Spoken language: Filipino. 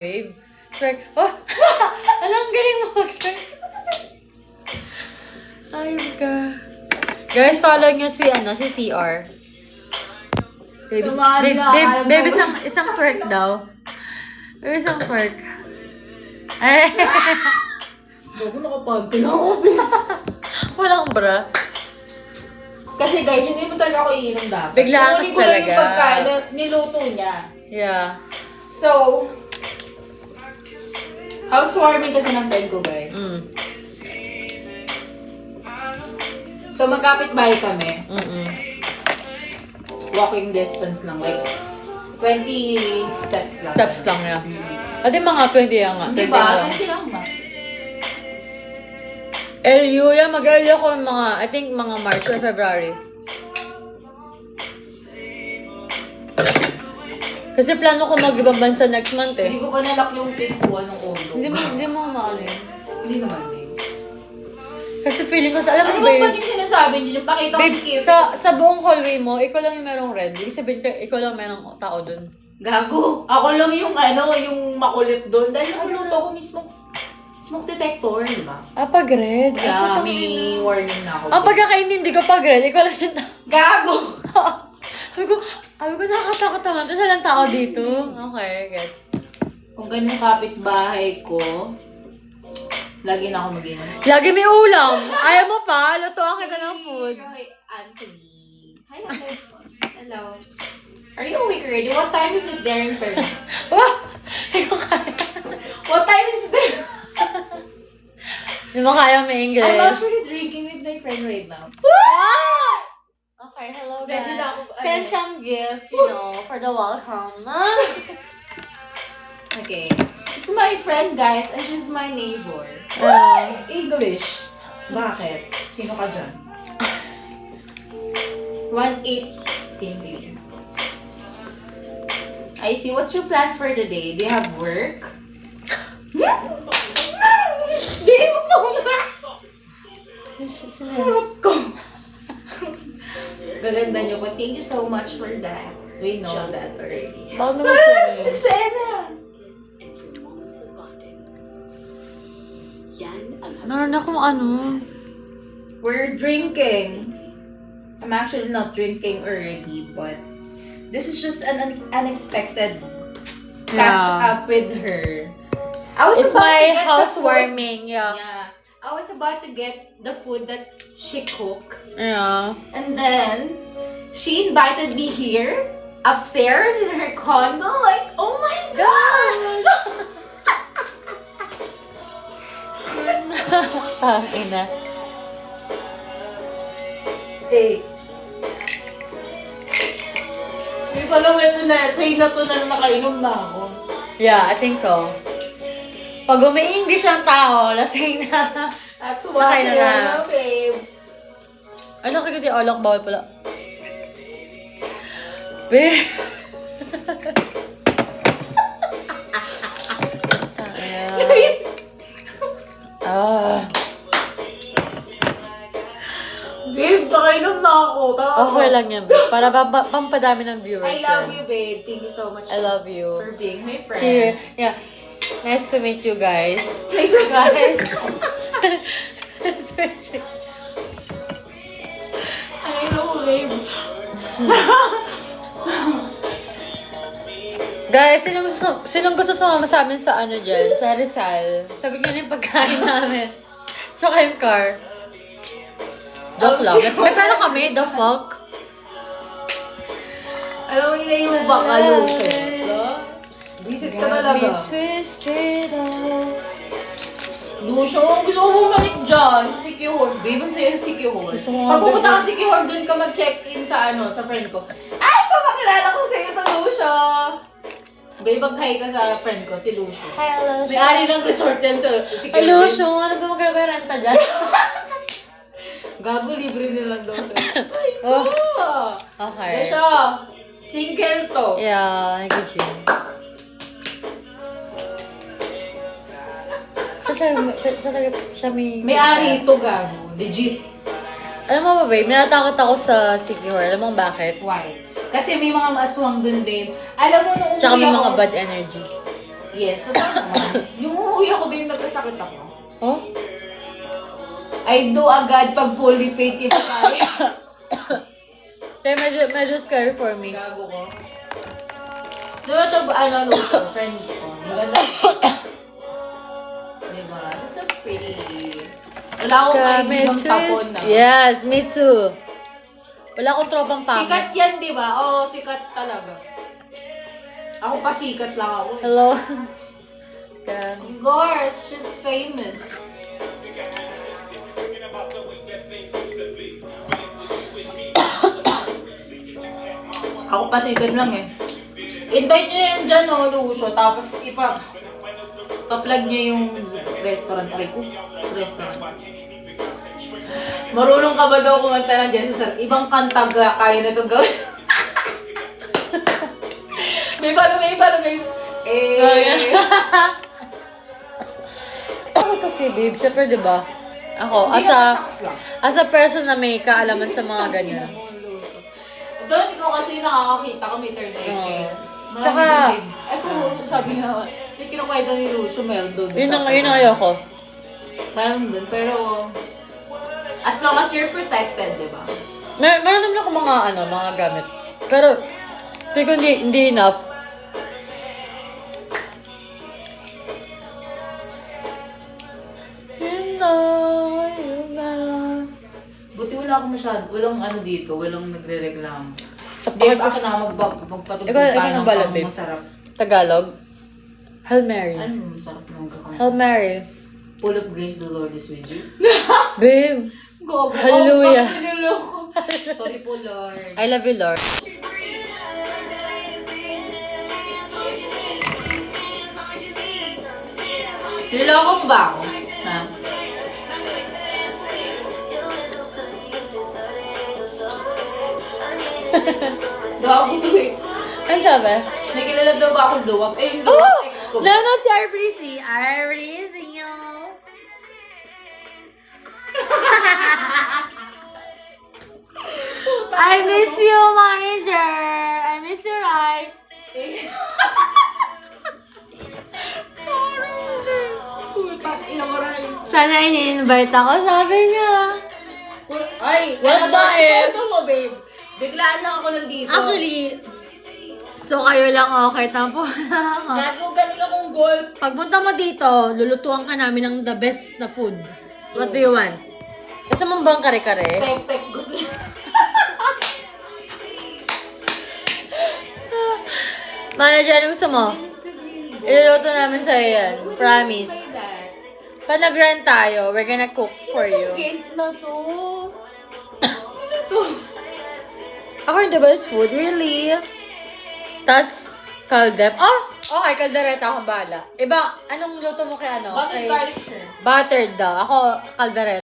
Babe. Like, oh! Alang galing mo. Ayun ka. Guys, follow nyo si TR. Babe, isang twerk daw. Babe, isang twerk. Ay. Bago nakapanty na ako. Walang bra. Kasi guys, hindi mo talaga ako iinom dapat. Bigla angas Kunin ko lang talaga. yung pagkain na niluto niya. Yeah. So, housewarming kasi ng friend ko, guys. So, magkapit-bahay kami. Walking distance lang. Like, 20 steps lang. Steps lang yan. Ate mga 20 yan nga. Hindi 20 ba? lang. 20 lang ba? LU yan. Mag-LU ako mga, I think mga March or February. Kasi plano ko mag-ibang bansa next month eh. Hindi ko pa nalak yung pintuan ng condo. Hindi mo maano yun. Hindi naman eh. Kasi feeling ko sa, alam Ano mo ba ba ba yung sinasabi niyo? Yung pakita ko babe, yung cute. sa buong hallway mo, ikaw lang yung merong red. Ibig sabihin, ikaw lang merong tao dun. Gago. Ako lang yung yung makulit doon. Dahil nagluto ko mismo smoke detector, di ba? Ah, pag red? Kaya Ay, may warning na ako. ang pagkakaintindi ko pag red, ikaw lang yung tao. Gago! Sabi ko, nakakatakot naman. Ito siya lang tao dito. Okay, gets. Kung ganun kapitbahay ko, lagi na ako mag-inom. Lagi may ulam. Ayaw mo pa? Lutuan kita ng food. Hi, Anthony. Hi, hello. Are you awake already? What time is it there in Peru? Wah! Ikaw kaya. What time is it there? Hindi mo kaya may English. I'm actually drinking with my friend right now. Ah! Okay, hello guys. Ready na ako. Send some gift, for the welcome. Okay. She's my friend, guys, and she's my neighbor. English. Bakit? Sino ka dyan? 1:18 baby. I see. What's your plans for the day? Do you have work? Hindi mo pa muna! Harap ko. Gaganda niyo po. Thank you so much for that. We know that already. Bakit naman siya? Eksena! Meron akong ano. We're drinking. I'm actually not drinking already, but this is just an unexpected catch up with her. I was It's about to my get the housewarming, food. Yeah. I was about to get the food that she cooked. Yeah. And then, she invited me here, upstairs in her condo. Like, oh my God! Ina. Hey. Hindi pa lang ito na, say na to na nakainom na ako. Yeah, I think so. Pag umi-English ang tao, lasing na. That's why Nakainom na. na, babe. Ay, nakikita yung alak, bawal pala. Babe. Ah. Babe, nakainom na ako. Okay lang yan, babe. Para pampadami ng viewers. I love yan. you, babe. Thank you so much I love you. for being my friend. Cheers. Yeah. Nice to meet you guys. Guys. I know, babe. Guys, sinong gusto sumama sa amin sa ano dyan? Sa Rizal. Sagot nyo na yung pagkain namin. Tsaka yung car. Joke lang. May pera kami, the fuck? Alam mo yun na yung baka lotion. Visit ka talaga. Twisted up. Lotion, gusto ko bumalik dyan sa Sikihor. Babe, ang saya sa Sikihor. Gusto ko nga, Pag pupunta babe. ka sa Sikihor, dun ka mag-check-in sa sa friend ko. Ay, papakilala ko sa'yo ito, Lucio. Babe, mag-hi ka sa friend ko, si Lucio. Hi, Lucio. May-ari ng resort yan sa Sikihor. Ay, Lucio, ano ba magre-renta dyan? Gago, libre nilang daw sa'yo. Ay, Oh. ko! Okay. Desha, single to. Yeah, nag-gym. Siya may... May-ari ito, gago. Legit. Alam mo ba, babe, natakot ako sa Sikihor. Alam mo bakit? Why? Kasi may mga aswang dun, babe. Alam mo, nung Tsaka umuwi may ako, mga bad energy. Yes, totoo naman. Yung uuwi ako, babe, nagkasakit ako. Oh? I do agad pag fully paid if kaya. Kaya medyo scary for me. Gago ko. Diba ito, Lucio, friend ko. Maganda. Diba? It's so pretty. Wala akong kaibigang tapon na. Yes, me too. Wala akong tropang pangit. Sikat yan, di ba? Oo, sikat talaga. Ako pa sikat lang ako. Hello. Of course, she's famous. Ako pa sikat lang eh. Invite niyo yan dyan, Lucio. Tapos pa-plug niyo yung restaurant. Ay ko, restaurant. Marunong ka ba daw kumanta ng dyan sa ibang kanta kaya na ito gawin? may paano. Ako kasi, babe, syempre, di ba? Ako, Hindi naman sax lang. as a person na may kaalaman sa mga ganyan. Doon ko kasi nakakakita ko may third eye care. Tsaka- Sabi nga, yung kinukwento ni Lucio, meron doon. Yun ang ayoko. Meron doon, pero as long as you're protected, di ba? Meron naman ako mga gamit. Pero, tingin ko hindi enough. Yun na. Buti wala akong walang dito, walang nagre-reklamo. Sa Babe, pakit ako na magpatugtog Ikaw tayo ang ng balat, pang babe. masarap. Tagalog. Hail Mary. Ano masarap ng kakanta? Hail Mary. Full of grace, the Lord is with you. Babe. Gogo. Hallelujah. Sorry po, Lord. I love you, Lord. Niloko mo ba ako? Ha? Gago to eh. Ano sabi? Nakilala daw ba akong luwap? Eh, yung luwap ex ko. No, si RBC. RBC, yo. I miss you, manager. I miss you, right? Putang ina mo rin. Sana ini-invite ako, sabi niya. Ay, What wala ba the F? Ito mo, babe. Biglaan lang ako nandito. Actually, so kayo lang okay, tampo na ako. Gago, galing akong golf. Pagpunta mo dito, lulutuan ka namin ng the best na food. What do you want? Gusto mong bang kare-kare? Pek-pek, gusto niya. Manager, ano gusto mo? Iluluto namin sa'yo yan. Promise. Pag nag-rent tayo, we're gonna cook for you. Gate na to. Ano na to? Ako yung the best food, really? Tas, kaldep. Oh! Okay, kaldereta akong bala. Iba, anong luto mo kay ano? Buttered Kay- garlic shrimp. Buttered daw. Ako, kaldereta.